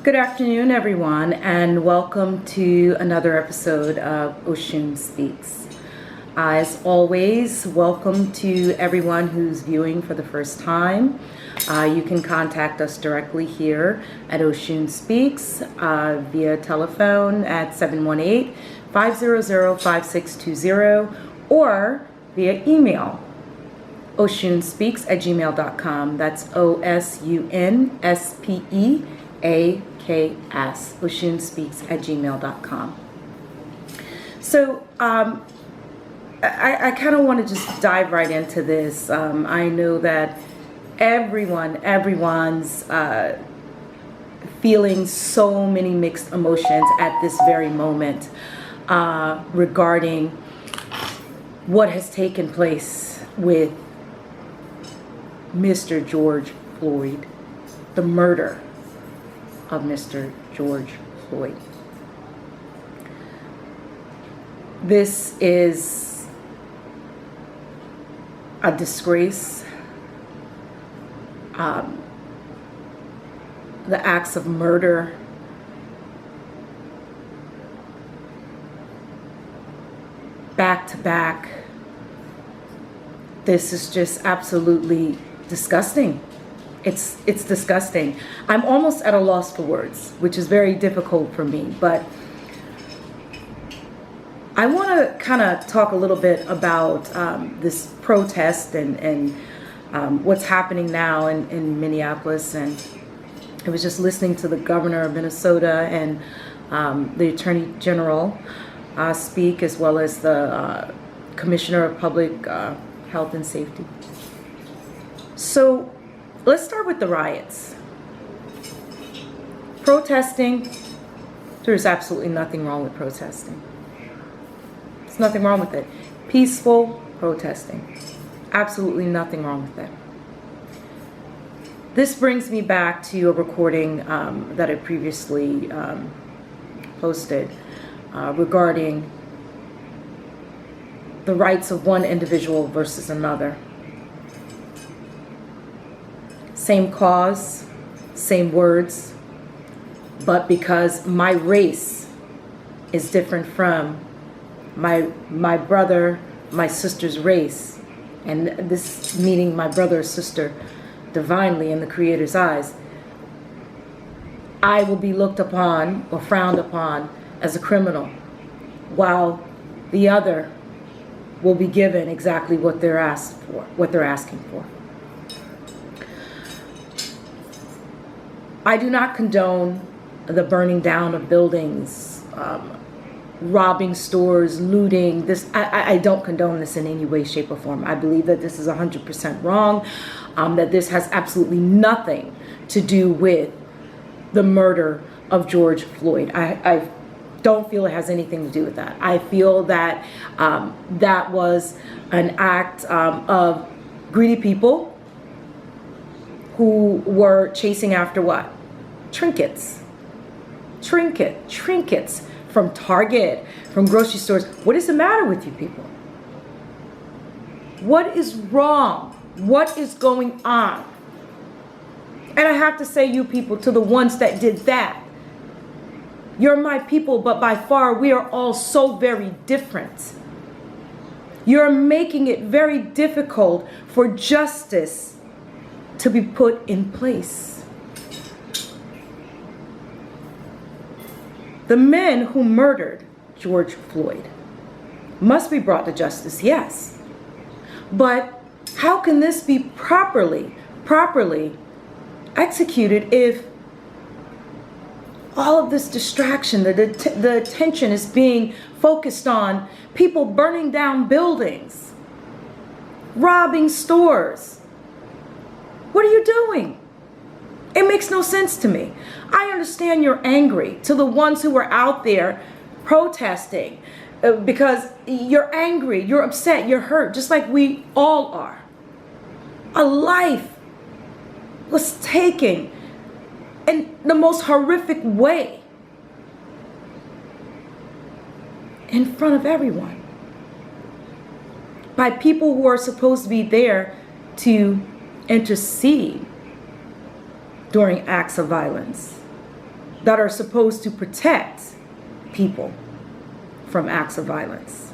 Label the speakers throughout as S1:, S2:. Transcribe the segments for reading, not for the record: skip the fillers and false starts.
S1: Good afternoon, everyone, and welcome to another episode of Osun Speaks. As always, welcome to everyone who's viewing for the first time. You can contact us directly here at Osun Speaks via telephone at 718-500-5620 or via email, osunspeaks@gmail.com. That's OSUNSPEAKS, osunspeaks@gmail.com. So I kind of want to just dive right into this. I know that everyone's feeling so many mixed emotions at this very moment regarding what has taken place with Mr. George Floyd, the murder of Mr. George Floyd. This is a disgrace. The acts of murder back to back. This is just absolutely disgusting. It's disgusting. I'm almost at a loss for words, which is very difficult for me, but I want to kind of talk a little bit about this protest and what's happening now in Minneapolis. And I was just listening to the governor of Minnesota and the attorney general speak, as well as the commissioner of public health and safety. So let's start with the riots. Protesting, there's absolutely nothing wrong with protesting. There's nothing wrong with it. Peaceful protesting, absolutely nothing wrong with it. This brings me back to a recording that I previously posted regarding the rights of one individual versus another. Same cause, same words, but because my race is different from my brother, my sister's race, and this meaning my brother or sister divinely in the Creator's eyes, I will be looked upon or frowned upon as a criminal, while the other will be given exactly what they're asked for, what they're asking for. I do not condone the burning down of buildings, robbing stores, looting. I don't condone this in any way, shape, or form. I believe that this is 100% wrong, that this has absolutely nothing to do with the murder of George Floyd. I don't feel it has anything to do with that. I feel that that was an act of greedy people who were chasing after what? Trinkets from Target, from grocery stores. What is the matter with you people? What is wrong? What is going on? And I have to say, you people, to the ones that did that, you're my people, but by far we are all so very different. You're making it very difficult for justice to be put in place. The men who murdered George Floyd must be brought to justice, yes. But how can this be properly executed if all of this distraction, the attention is being focused on people burning down buildings, robbing stores? What are you doing? It makes no sense to me. I understand you're angry, to the ones who are out there protesting, because you're angry, you're upset, you're hurt, just like we all are. A life was taken in the most horrific way in front of everyone by people who are supposed to be there to intercede during acts of violence. that are supposed to protect people from acts of violence.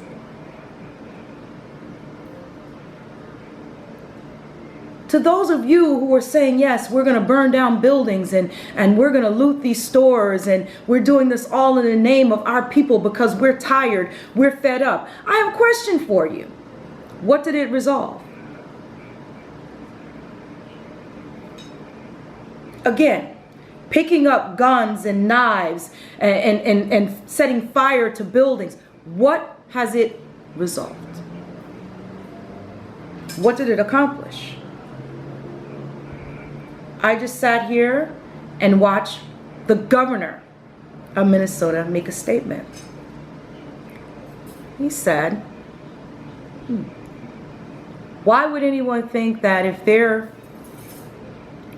S1: To those of you who are saying, yes, we're going to burn down buildings and we're going to loot these stores and we're doing this all in the name of our people because we're tired, we're fed up. I have a question for you. What did it resolve? Again, picking up guns and knives and setting fire to buildings. What has it resolved? What did it accomplish? I just sat here and watched the governor of Minnesota make a statement. He said, why would anyone think that if they're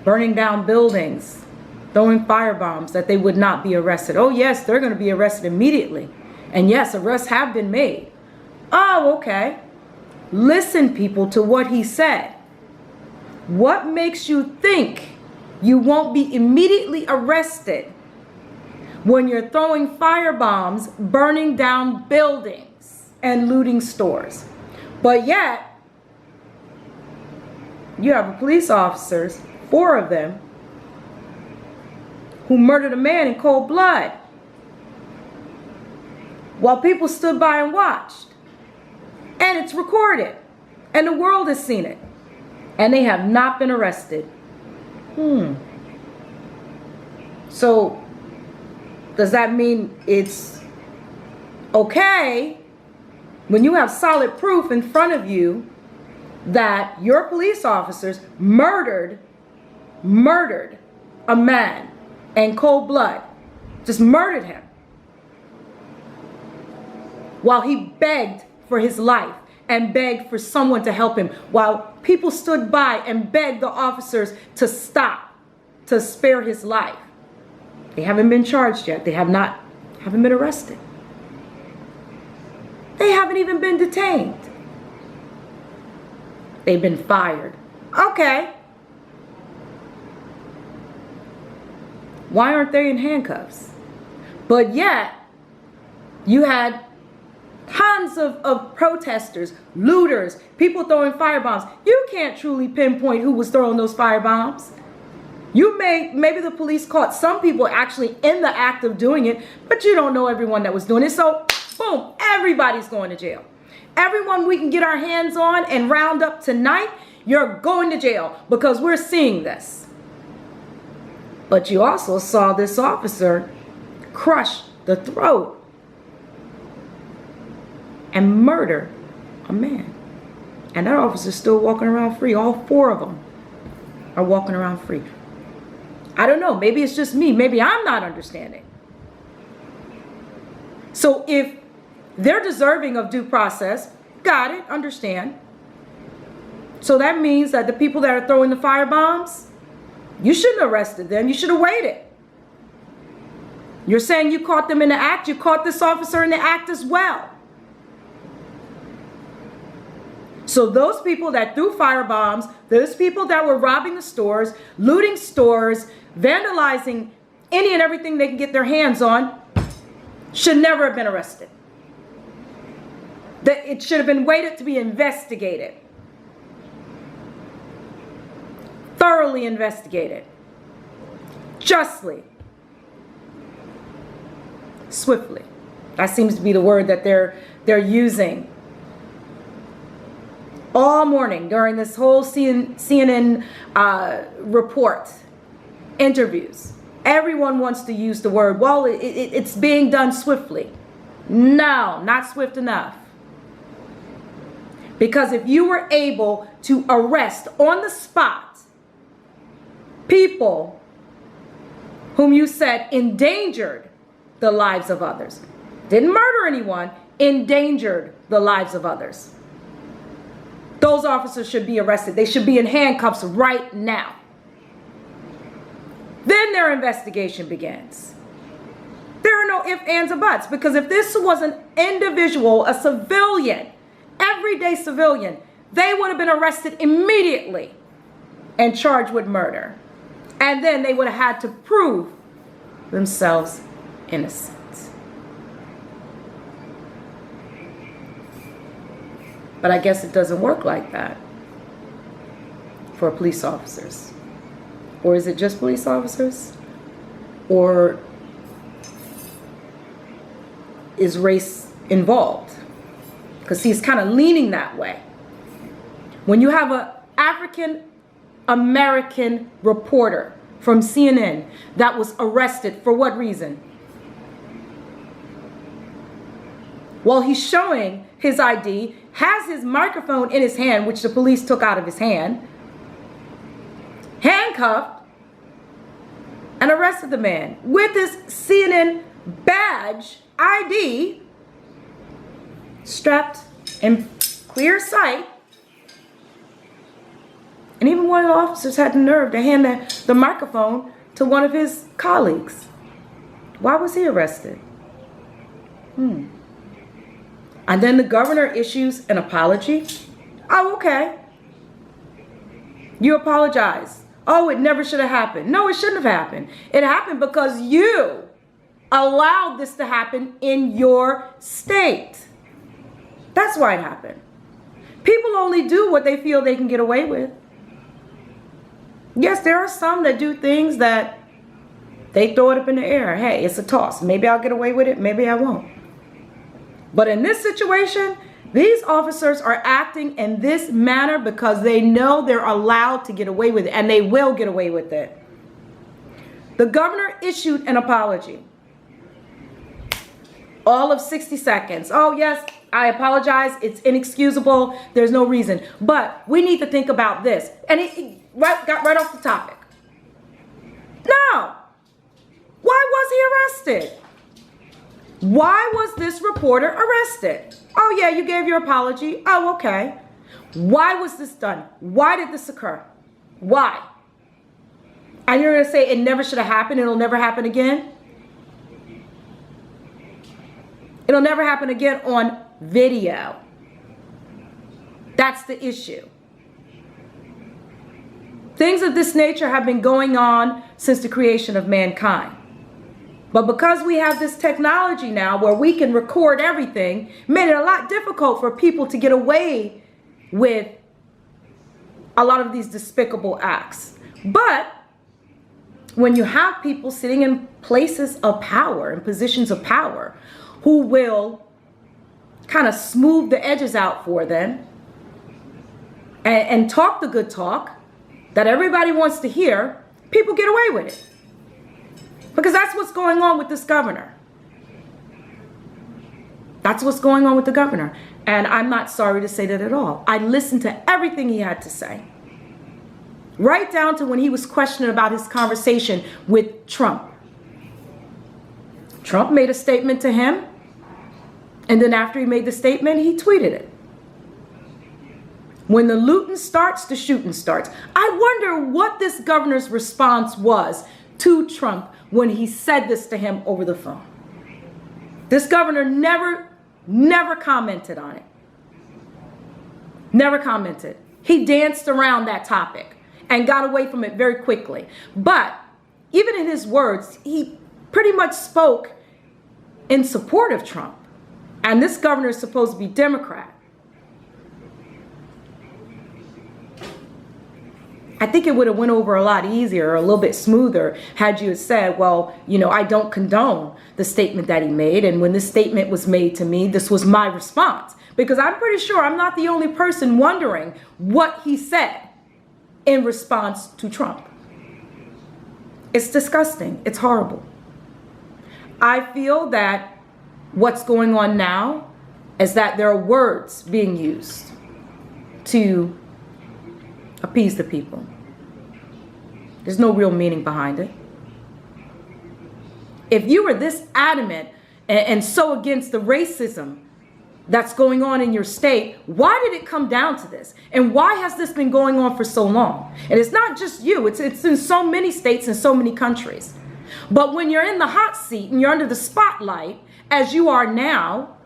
S1: burning down buildings, throwing firebombs, that they would not be arrested? Oh yes, they're going to be arrested immediately. And yes, arrests have been made. Oh, okay. Listen, people, to what he said. What makes you think you won't be immediately arrested when you're throwing firebombs, burning down buildings, and looting stores? But yet, you have police officers, 4 of them, who murdered a man in cold blood while people stood by and watched. And it's recorded. And the world has seen it. And they have not been arrested. So, does that mean it's okay when you have solid proof in front of you that your police officers murdered a man in cold blood, just murdered him, while he begged for his life and begged for someone to help him, while people stood by and begged the officers to stop, to spare his life? They haven't been charged yet. They haven't been arrested. They haven't even been detained. They've been fired. Okay. Why aren't they in handcuffs? But yet, you had tons of protesters, looters, people throwing firebombs. You can't truly pinpoint who was throwing those firebombs. Maybe the police caught some people actually in the act of doing it, but you don't know everyone that was doing it. So, boom, everybody's going to jail. Everyone we can get our hands on and round up tonight, you're going to jail because we're seeing this. But you also saw this officer crush the throat and murder a man. And that officer's still walking around free. All 4 of them are walking around free. I don't know. Maybe it's just me. Maybe I'm not understanding. So if they're deserving of due process, got it, understand. So that means that the people that are throwing the firebombs, you shouldn't have arrested them. You should have waited. You're saying you caught them in the act. You caught this officer in the act as well. So those people that threw firebombs, those people that were robbing the stores, looting stores, vandalizing any and everything they can get their hands on, should never have been arrested. That it should have been waited to be investigated. Thoroughly investigated. Justly. Swiftly. That seems to be the word that they're using. All morning during this whole CNN report, interviews, everyone wants to use the word, well, it's being done swiftly. No, not swift enough. Because if you were able to arrest on the spot people whom you said endangered the lives of others, didn't murder anyone, endangered the lives of others, those officers should be arrested. They should be in handcuffs right now. Then their investigation begins. There are no ifs, ands, or buts. Because if this was an individual, a civilian, everyday civilian, they would have been arrested immediately and charged with murder. And then they would have had to prove themselves innocent. But I guess it doesn't work like that for police officers. Or is it just police officers? Or is race involved? Because he's kind of leaning that way. When you have an African American reporter from CNN that was arrested for what reason? Well, he's showing his ID, has his microphone in his hand, which the police took out of his hand, handcuffed, and arrested the man with his CNN badge ID strapped in clear sight. And even one of the officers had the nerve to hand the microphone to one of his colleagues. Why was he arrested? And then the governor issues an apology. Oh, okay. You apologize. Oh, it never should have happened. No, it shouldn't have happened. It happened because you allowed this to happen in your state. That's why it happened. People only do what they feel they can get away with. Yes, there are some that do things that they throw it up in the air. Hey, it's a toss. Maybe I'll get away with it. Maybe I won't. But in this situation, these officers are acting in this manner because they know they're allowed to get away with it, and they will get away with it. The governor issued an apology. All of 60 seconds. Oh, yes, I apologize. It's inexcusable. There's no reason. But we need to think about this. And it got right off the topic. No. Why was he arrested? Why was this reporter arrested? Oh, yeah, you gave your apology. Oh, okay. Why was this done? Why did this occur? Why? And you're going to say it never should have happened. It'll never happen again? It'll never happen again on video. That's the issue. Things of this nature have been going on since the creation of mankind. But because we have this technology now where we can record everything, made it a lot difficult for people to get away with a lot of these despicable acts. But when you have people sitting in places of power, in positions of power, who will kind of smooth the edges out for them and talk the good talk that everybody wants to hear, people get away with it. Because that's what's going on with this governor. That's what's going on with the governor. And I'm not sorry to say that at all. I listened to everything he had to say. Right down to when he was questioned about his conversation with Trump. Trump made a statement to him. And then after he made the statement, he tweeted it. When the looting starts, the shooting starts. I wonder what this governor's response was to Trump when he said this to him over the phone. This governor never commented on it. Never commented. He danced around that topic and got away from it very quickly. But even in his words, he pretty much spoke in support of Trump. And this governor is supposed to be Democrat. I think it would have went over a lot easier, or a little bit smoother, had you said, well, you know, I don't condone the statement that he made. And when this statement was made to me, this was my response. Because I'm pretty sure I'm not the only person wondering what he said in response to Trump. It's disgusting. It's horrible. I feel that what's going on now is that there are words being used to appease the people. There's no real meaning behind it. If you were this adamant and so against the racism that's going on in your state, why did it come down to this? And why has this been going on for so long? And it's not just you, it's in so many states and so many countries. But when you're in the hot seat and you're under the spotlight, as you are now,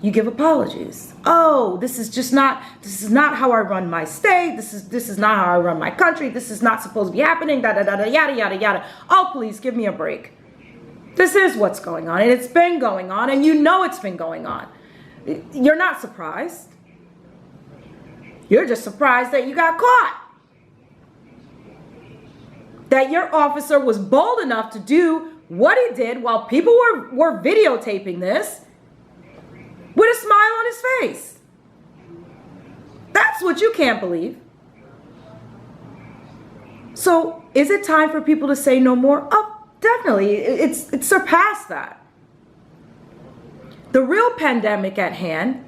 S1: You give apologies. Oh, this is not how I run my state. This is not how I run my country. This is not supposed to be happening. Da da da da yada yada yada. Oh, please give me a break. This is what's going on, and it's been going on, and you know it's been going on. You're not surprised. You're just surprised that you got caught. That your officer was bold enough to do what he did while people were videotaping this with a smile on his face. That's what you can't believe. So is it time for people to say no more? Oh, definitely. It's surpassed that. The real pandemic at hand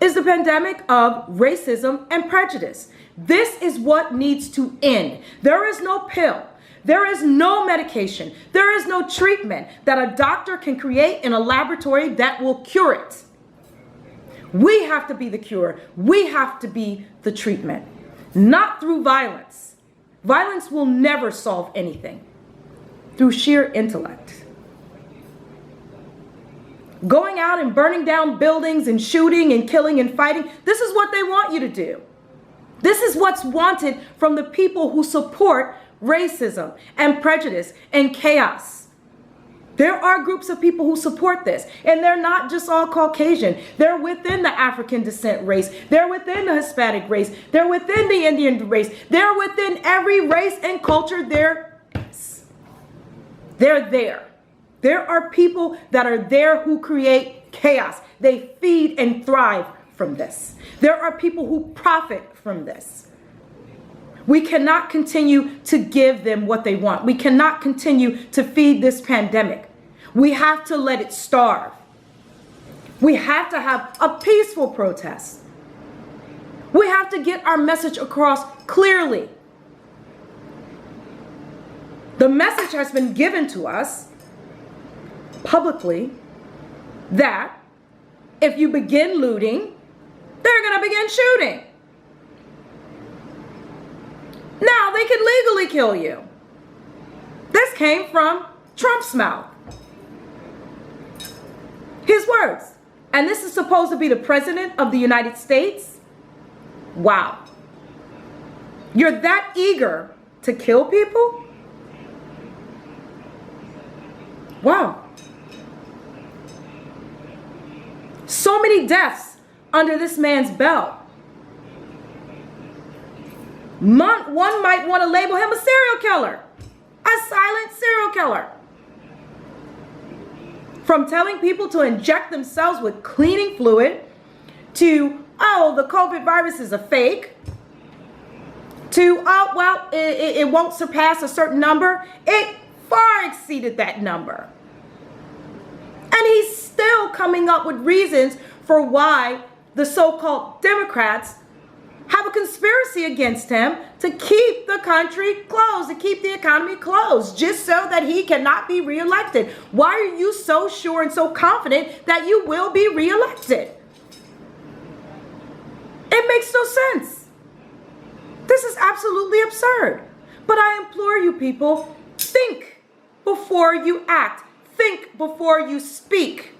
S1: is the pandemic of racism and prejudice. This is what needs to end. There is no pill. There is no medication. There is no treatment that a doctor can create in a laboratory that will cure it. We have to be the cure. We have to be the treatment, not through violence. Violence will never solve anything. Through sheer intellect. Going out and burning down buildings and shooting and killing and fighting, this is what they want you to do. This is what's wanted from the people who support racism and prejudice and chaos. There are groups of people who support this, and they're not just all Caucasian. They're within the African descent race. They're within the Hispanic race. They're within the Indian race. They're within every race and culture there is. They're there. There are people that are there who create chaos. They feed and thrive from this. There are people who profit from this. We cannot continue to give them what they want. We cannot continue to feed this pandemic. We have to let it starve. We have to have a peaceful protest. We have to get our message across clearly. The message has been given to us publicly that if you begin looting, they're going to begin shooting. Now they can legally kill you. This came from Trump's mouth. His words. And this is supposed to be the president of the United States? Wow. You're that eager to kill people? Wow. So many deaths under this man's belt. One might want to label him a serial killer, a silent serial killer. From telling people to inject themselves with cleaning fluid, to, oh, the COVID virus is a fake, to, oh, well, it won't surpass a certain number. It far exceeded that number. And he's still coming up with reasons for why the so-called Democrats have a conspiracy against him to keep the country closed, to keep the economy closed, just so that he cannot be reelected. Why are you so sure and so confident that you will be reelected? It makes no sense. This is absolutely absurd. But I implore you people, think before you act. Think before you speak.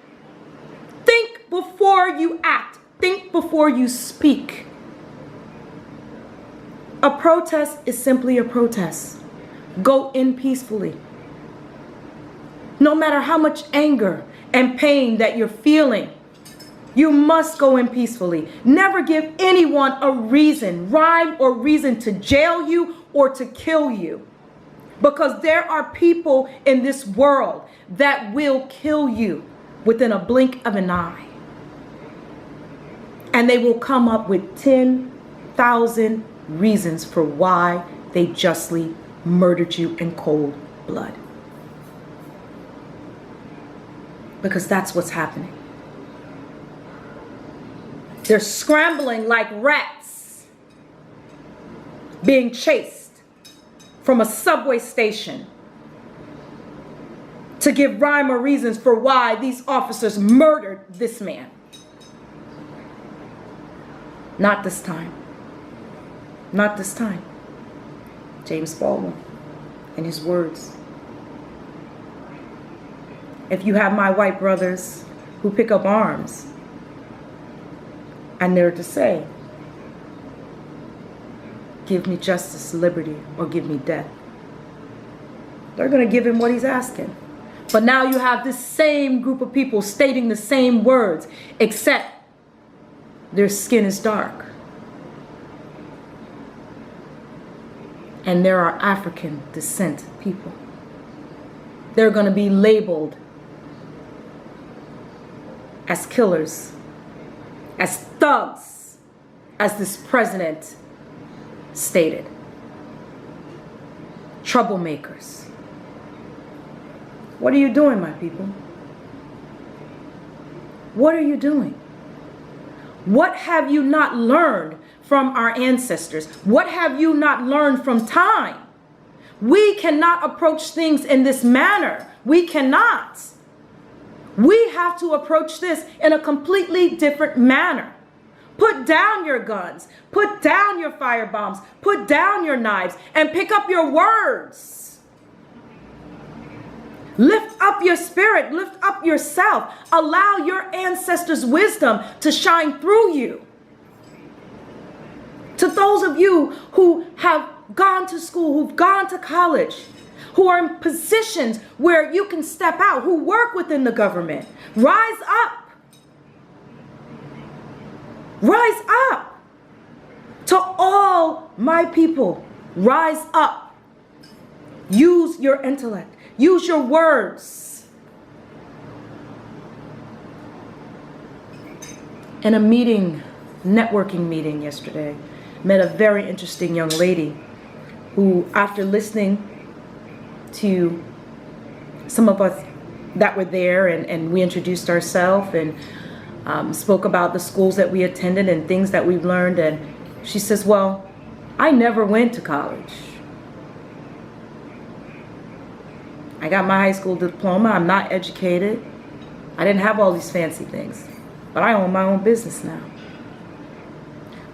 S1: Think before you act. Think before you speak. A protest is simply a protest. Go in peacefully. No matter how much anger and pain that you're feeling, you must go in peacefully. Never give anyone a reason, rhyme or reason to jail you or to kill you. Because there are people in this world that will kill you within a blink of an eye. And they will come up with 10,000 reasons for why they justly murdered you in cold blood. Because that's what's happening. They're scrambling like rats, being chased from a subway station to give rhyme or reasons for why these officers murdered this man. Not this time. Not this time. James Baldwin and his words. If you have my white brothers who pick up arms And they're to say, give me justice, liberty, or give me death. They're going to give him what he's asking. But now you have this same group of people stating the same words, except their skin is dark. And there are African descent people. They're going to be labeled as killers, as thugs, as this president stated. Troublemakers. What are you doing, my people? What are you doing? What have you not learned from our ancestors? What have you not learned from time? We cannot approach things in this manner. We cannot. We have to approach this in a completely different manner. Put down your guns, put down your firebombs, put down your knives, and pick up your words. Lift up your spirit, lift up yourself. Allow your ancestors' wisdom to shine through you. To those of you who have gone to school, who've gone to college, who are in positions where you can step out, who work within the government, rise up. Rise up. To all my people, rise up. Use your intellect. Use your words. In a meeting, networking meeting yesterday, met a very interesting young lady who, after listening to some of us that were there, and we introduced ourselves and spoke about the schools that we attended and things that we've learned, and she says, well, I never went to college. I got my high school diploma. I'm not educated. I didn't have all these fancy things, but I own my own business now.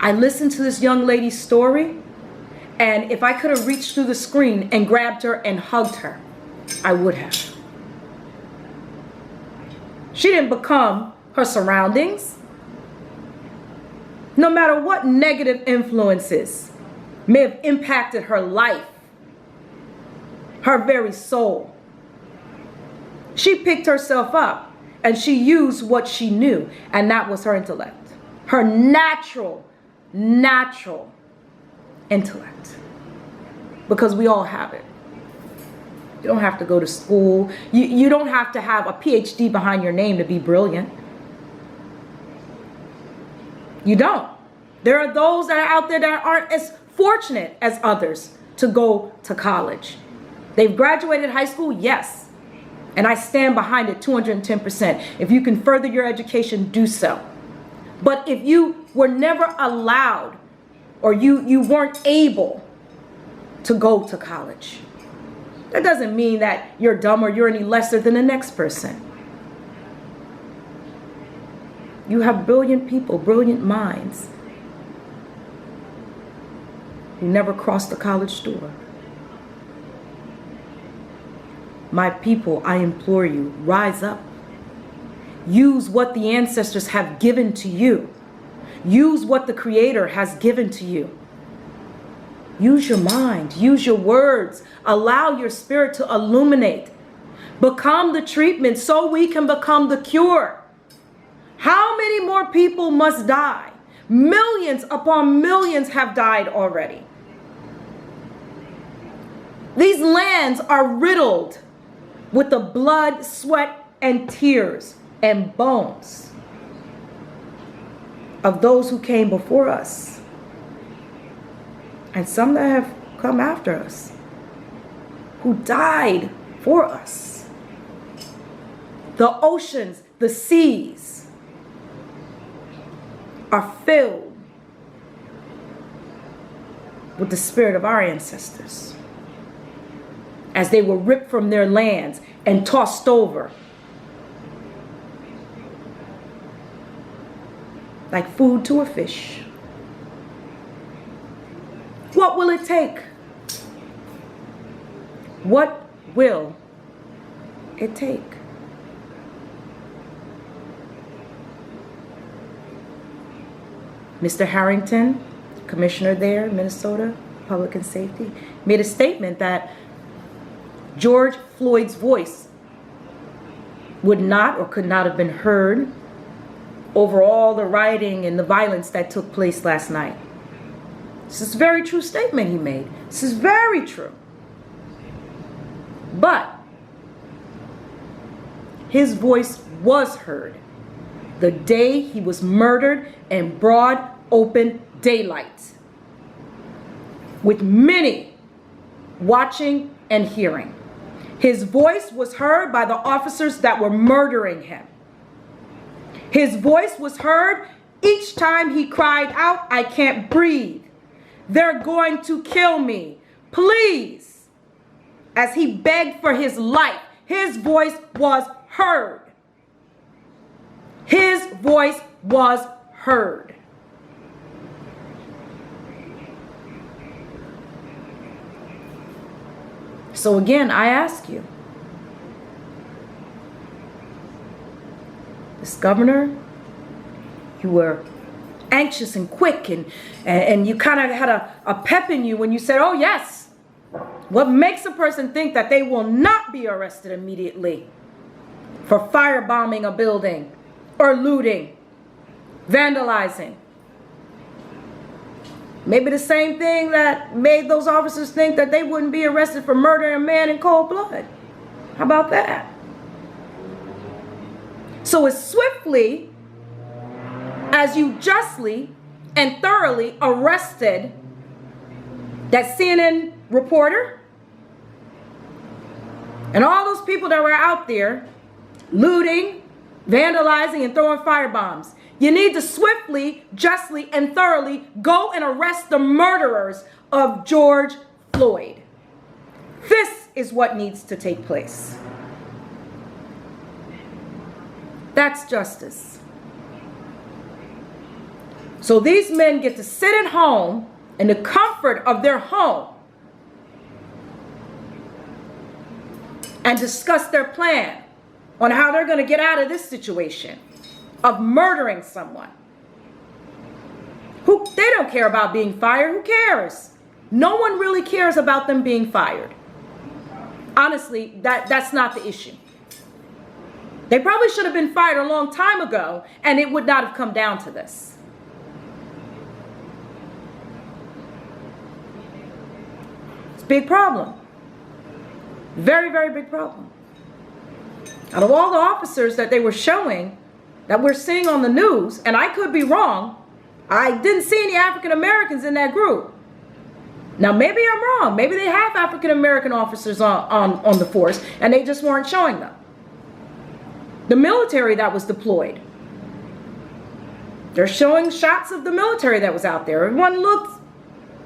S1: I listened to this young lady's story, and if I could have reached through the screen and grabbed her and hugged her, I would have. She didn't become her surroundings. No matter what negative influences may have impacted her life, her very soul, she picked herself up and she used what she knew, and that was her intellect, her natural intellect, because we all have it. You don't have to go to school. You don't have to have a PhD behind your name to be brilliant. You don't. There are those that are out there that aren't as fortunate as others to go to college. They've graduated high school, yes. And I stand behind it 210%. If you can further your education, do so. But if you were never allowed, or you weren't able to go to college, that doesn't mean that you're dumb or you're any lesser than the next person. You have brilliant people, brilliant minds, who never crossed the college door. My people, I implore you, rise up. Use what the ancestors have given to you. Use what the Creator has given to you. Use your mind. Use your words. Allow your spirit to illuminate. Become the treatment so we can become the cure. How many more people must die? Millions upon millions have died already. These lands are riddled with the blood, sweat, and tears and bones of those who came before us, and some that have come after us, who died for us. The oceans, the seas are filled with the spirit of our ancestors, as they were ripped from their lands and tossed over like food to a fish. What will it take? What will it take? Mr. Harrington, commissioner there, Minnesota, Public and Safety, made a statement that George Floyd's voice would not or could not have been heard over all the rioting and the violence that took place last night. This is a very true statement he made. This is very true. But his voice was heard the day he was murdered in broad open daylight, with many watching and hearing. His voice was heard by the officers that were murdering him. His voice was heard each time he cried out, "I can't breathe. They're going to kill me. Please." As he begged for his life, his voice was heard. His voice was heard. So again, I ask you, this governor, you were anxious and quick, and you kind of had a pep in you when you said, "Oh yes." What makes a person think that they will not be arrested immediately for firebombing a building or looting, vandalizing? Maybe the same thing that made those officers think that they wouldn't be arrested for murdering a man in cold blood. How about that? So as swiftly as you justly and thoroughly arrested that CNN reporter and all those people that were out there looting, vandalizing, and throwing firebombs, you need to swiftly, justly, and thoroughly go and arrest the murderers of George Floyd. This is what needs to take place. That's justice. So these men get to sit at home in the comfort of their home and discuss their plan on how they're going to get out of this situation of murdering someone. They don't care about being fired. Who cares? No one really cares about them being fired. Honestly, that's not the issue. They probably should have been fired a long time ago, and it would not have come down to this. It's a big problem. Very, very big problem. Out of all the officers that they were showing, that we're seeing on the news, and I could be wrong, I didn't see any African Americans in that group. Now maybe I'm wrong. Maybe they have African American officers on the force and they just weren't showing them. The military that was deployed, they're showing shots of the military that was out there. Everyone looked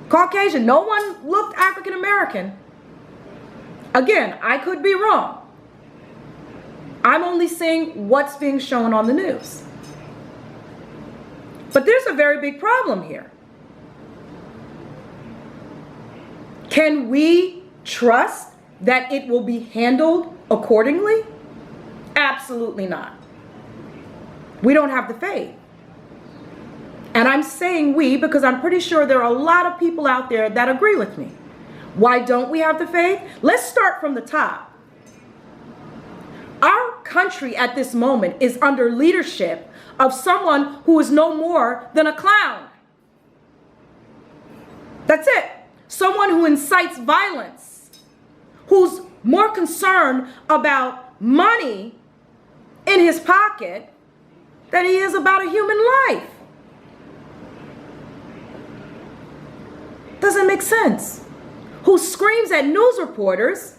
S1: Caucasian. No one looked African American. Again, I could be wrong. I'm only seeing what's being shown on the news. But there's a very big problem here. Can we trust that it will be handled accordingly? Absolutely not. We don't have the faith. And I'm saying we because I'm pretty sure there are a lot of people out there that agree with me. Why don't we have the faith? Let's start from the top. Our country at this moment is under leadership of someone who is no more than a clown. That's it. Someone who incites violence, who's more concerned about money in his pocket than he is about a human life. Doesn't make sense. Who screams at news reporters,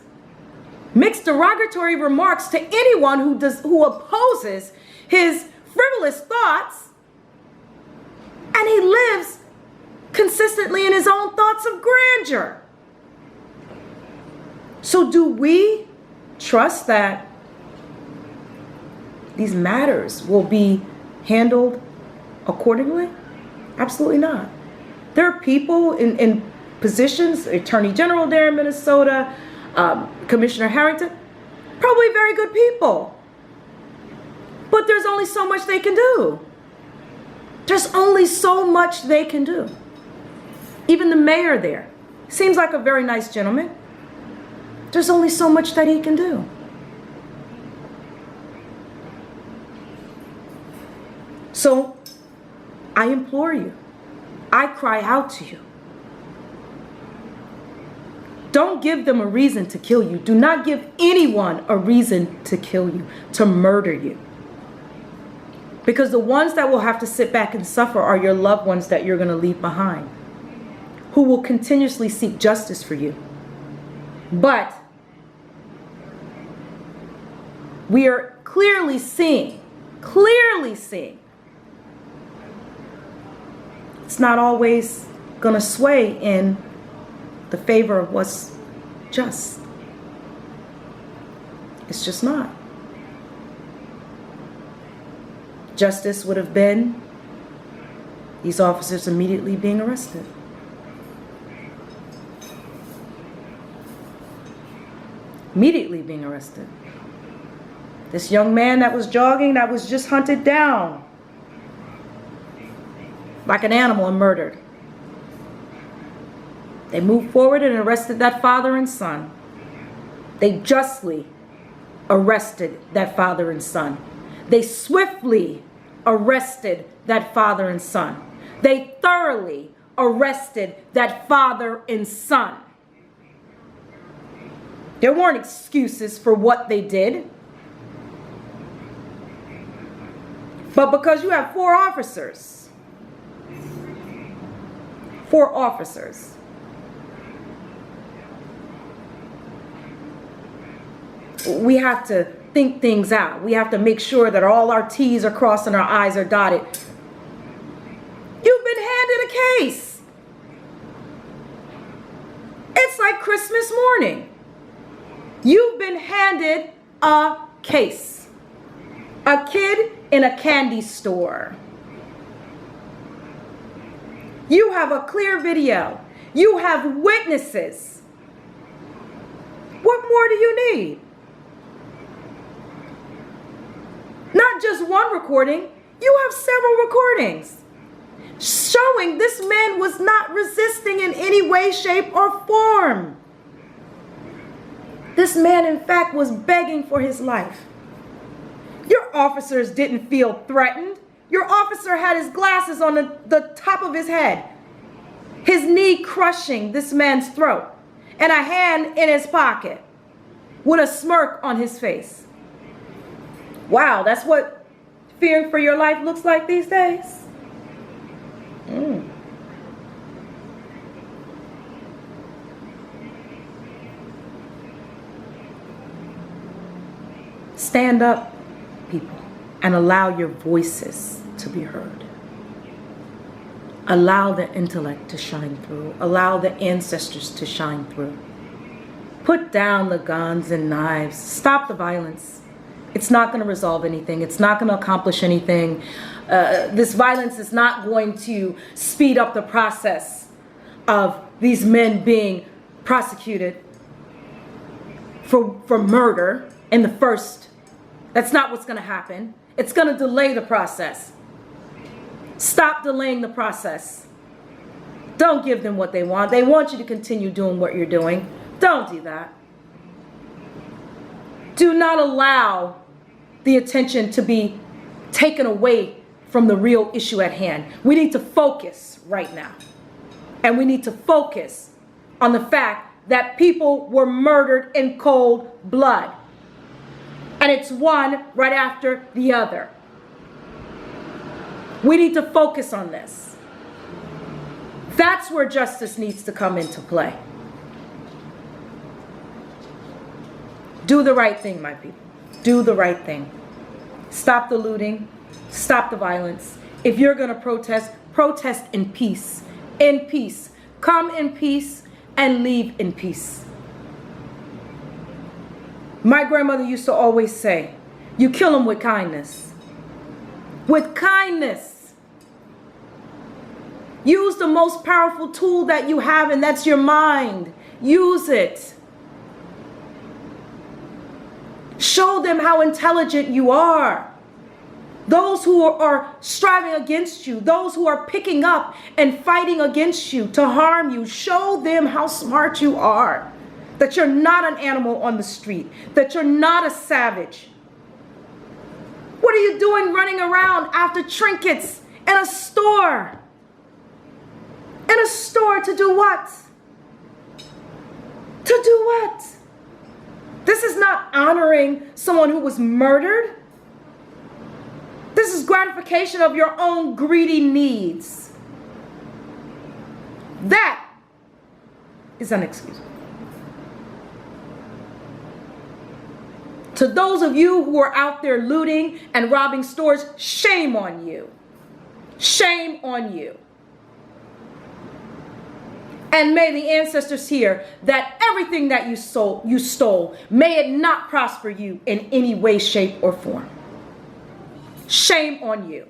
S1: makes derogatory remarks to anyone who opposes his frivolous thoughts, and he lives consistently in his own thoughts of grandeur. So do we trust that these matters will be handled accordingly? Absolutely not. There are people in positions, Attorney General there in Minnesota, Commissioner Harrington, probably very good people. But there's only so much they can do. There's only so much they can do. Even the mayor there seems like a very nice gentleman. There's only so much that he can do. So I implore you, I cry out to you. Don't give them a reason to kill you. Do not give anyone a reason to kill you, to murder you. Because the ones that will have to sit back and suffer are your loved ones that you're going to leave behind, who will continuously seek justice for you. But we are clearly seeing, it's not always going to sway in the favor of what's just. It's just not. Justice would have been these officers immediately being arrested. Immediately being arrested. This young man that was jogging, that was just hunted down like an animal and murdered. They moved forward and arrested that father and son. They justly arrested that father and son. They swiftly arrested that father and son. They thoroughly arrested that father and son. There weren't excuses for what they did. But because you have four officers, we have to think things out. We have to make sure that all our T's are crossed and our I's are dotted. You've been handed a case. It's like Christmas morning. You've been handed a case. A kid in a candy store. You have a clear video. You have witnesses. What more do you need? Not just one recording, you have several recordings showing this man was not resisting in any way, shape, or form. This man, in fact, was begging for his life. Your officers didn't feel threatened. Your officer had his glasses on the top of his head, his knee crushing this man's throat, and a hand in his pocket with a smirk on his face. Wow, that's what fearing for your life looks like these days? Stand up, people, and allow your voices to be heard. Allow the intellect to shine through. Allow the ancestors to shine through. Put down the guns and knives. Stop the violence. It's not going to resolve anything. It's not going to accomplish anything. This violence is not going to speed up the process of these men being prosecuted for murder in the first. That's not what's going to happen. It's going to delay the process. Stop delaying the process. Don't give them what they want. They want you to continue doing what you're doing. Don't do that. Do not allow the attention to be taken away from the real issue at hand. We need to focus right now. And we need to focus on the fact that people were murdered in cold blood. And it's one right after the other. We need to focus on this. That's where justice needs to come into play. Do the right thing, my people. Do the right thing. Stop the looting. Stop the violence. If you're going to protest, protest in peace. In peace. Come in peace and leave in peace. My grandmother used to always say, you kill them with kindness. With kindness. Use the most powerful tool that you have, and that's your mind. Use it. Show them how intelligent you are. those who are striving against you, those who are picking up and fighting against you to harm you. Show them how smart you are, that you're not an animal on the street, that you're not a savage. What are you doing running around after trinkets in a store? In a store to do what? To do what? This is not honoring someone who was murdered. This is gratification of your own greedy needs. That is unexcusable. To those of you who are out there looting and robbing stores, shame on you. Shame on you. And may the ancestors hear that everything that you stole, may it not prosper you in any way, shape, or form. Shame on you.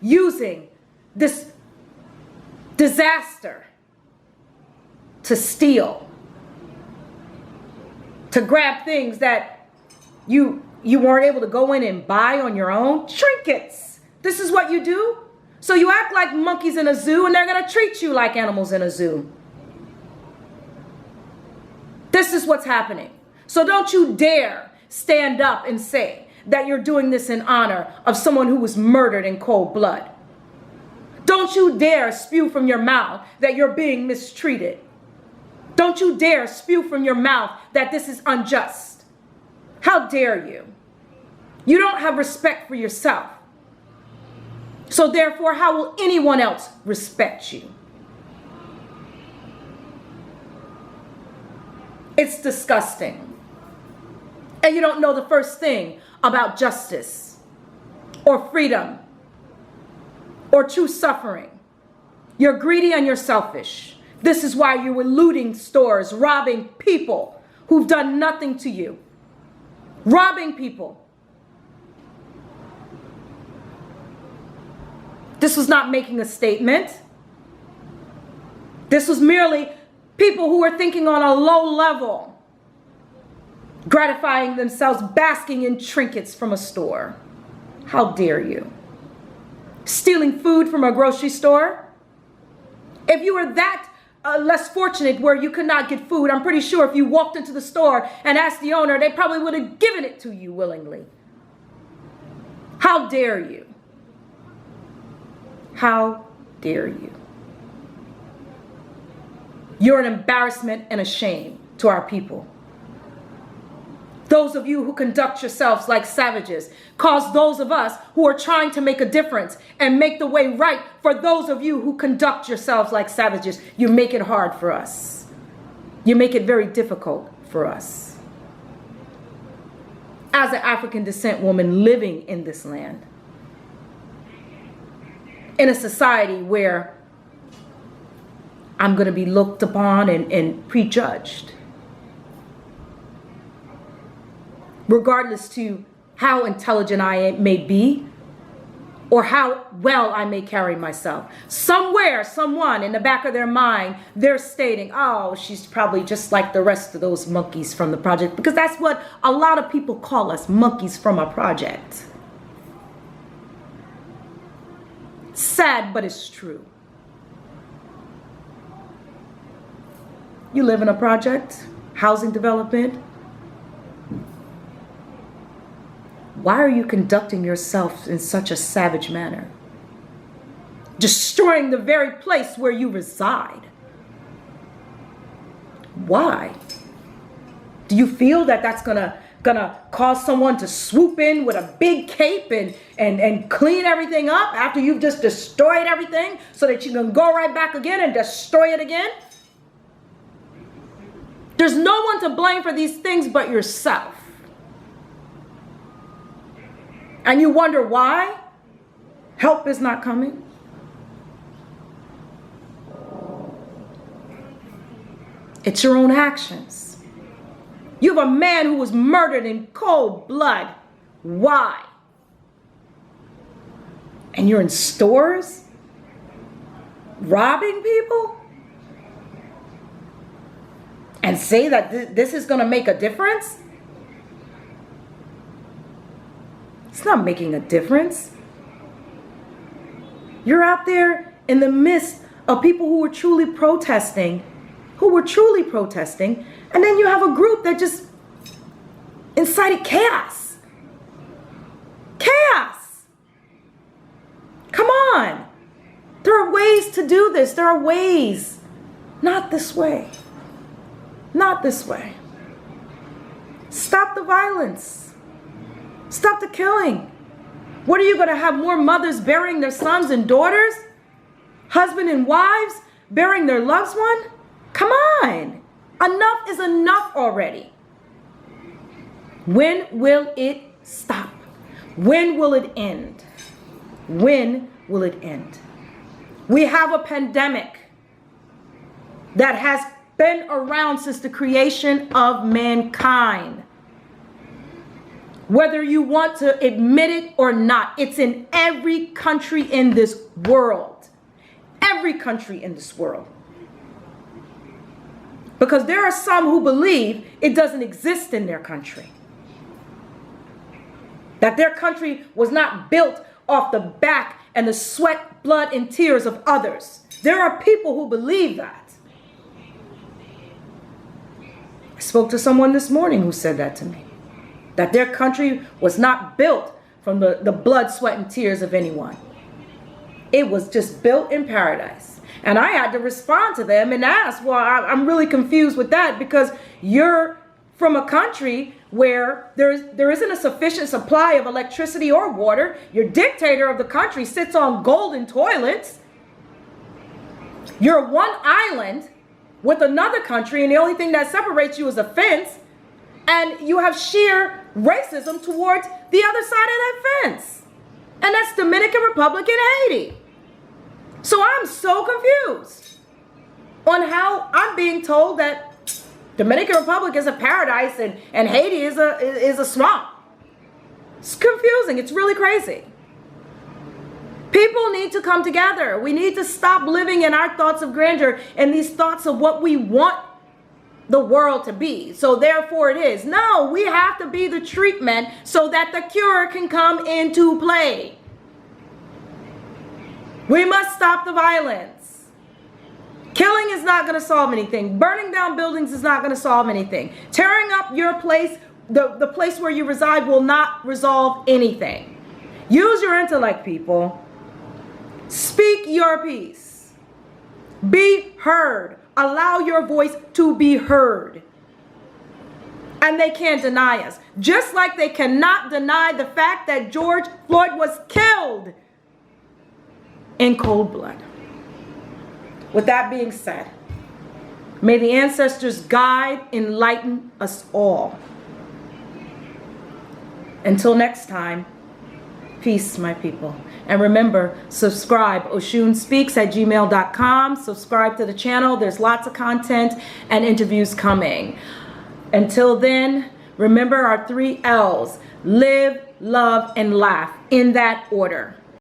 S1: Using this disaster to steal, to grab things that you weren't able to go in and buy on your own. Trinkets. This is what you do? So you act like monkeys in a zoo and they're going to treat you like animals in a zoo. This is what's happening. So don't you dare stand up and say that you're doing this in honor of someone who was murdered in cold blood. Don't you dare spew from your mouth that you're being mistreated. Don't you dare spew from your mouth that this is unjust. How dare you? You don't have respect for yourself. So therefore, how will anyone else respect you? It's disgusting. And you don't know the first thing about justice or freedom or true suffering. You're greedy and you're selfish. This is why you were looting stores, robbing people who've done nothing to you. Robbing people. This was not making a statement. This was merely people who were thinking on a low level, gratifying themselves, basking in trinkets from a store. How dare you? Stealing food from a grocery store? If you were that less fortunate where you could not get food, I'm pretty sure if you walked into the store and asked the owner, they probably would have given it to you willingly. How dare you? How dare you? You're an embarrassment and a shame to our people. Those of you who conduct yourselves like savages cause those of us who are trying to make a difference and make the way right for those of you who conduct yourselves like savages. You make it hard for us. You make it very difficult for us. As an African descent woman living in this land, in a society where I'm going to be looked upon and prejudged, regardless to how intelligent I may be or how well I may carry myself. Somewhere, someone in the back of their mind, they're stating, oh, she's probably just like the rest of those monkeys from the project, because that's what a lot of people call us, monkeys from a project. Sad, but it's true. You live in a project, housing development. Why are you conducting yourself in such a savage manner? Destroying the very place where you reside. Why? Do you feel that that's gonna cause someone to swoop in with a big cape and clean everything up after you've just destroyed everything so that you can go right back again and destroy it again? There's no one to blame for these things but yourself. And you wonder why help is not coming? It's your own actions. You have a man who was murdered in cold blood. Why? And you're in stores robbing people? And say that this is going to make a difference? It's not making a difference. You're out there in the midst of people who were truly protesting, and then you have a group that just incited chaos. Chaos! Come on! There are ways to do this. There are ways. Not this way. Not this way. Stop the violence. Stop the killing. What are you going to have more mothers burying their sons and daughters? Husband and wives burying their loved one? Come on. Enough is enough already. When will it stop? When will it end? When will it end? We have a pandemic that has been around since the creation of mankind. Whether you want to admit it or not, it's in every country in this world. Every country in this world. Because there are some who believe it doesn't exist in their country. That their country was not built off the back and the sweat, blood, and tears of others. There are people who believe that. I spoke to someone this morning who said that to me. That their country was not built from the blood, sweat, and tears of anyone. It was just built in paradise. And I had to respond to them and ask, well, I'm really confused with that, because you're from a country where there isn't a sufficient supply of electricity or water. Your dictator of the country sits on golden toilets. You're one island with another country, and the only thing that separates you is a fence. And you have sheer racism towards the other side of that fence. And that's Dominican Republic and Haiti. So I'm so confused on how I'm being told that Dominican Republic is a paradise and Haiti is a swamp. It's confusing. It's really crazy. People need to come together. We need to stop living in our thoughts of grandeur and these thoughts of what we want the world to be. So therefore it is. No, we have to be the treatment so that the cure can come into play. We must stop the violence. Killing is not going to solve anything. Burning down buildings is not going to solve anything. Tearing up your place, the place where you reside, will not resolve anything. Use your intellect, people. Speak your piece. Be heard. Allow your voice to be heard. And they can't deny us. Just like they cannot deny the fact that George Floyd was killed in cold blood. With that being said, may the ancestors guide, enlighten us all. Until next time, peace, my people. And remember, subscribe, Osun Speaks at gmail.com. Subscribe to the channel. There's lots of content and interviews coming. Until then, remember our 3 L's. Live, love, and laugh. In that order.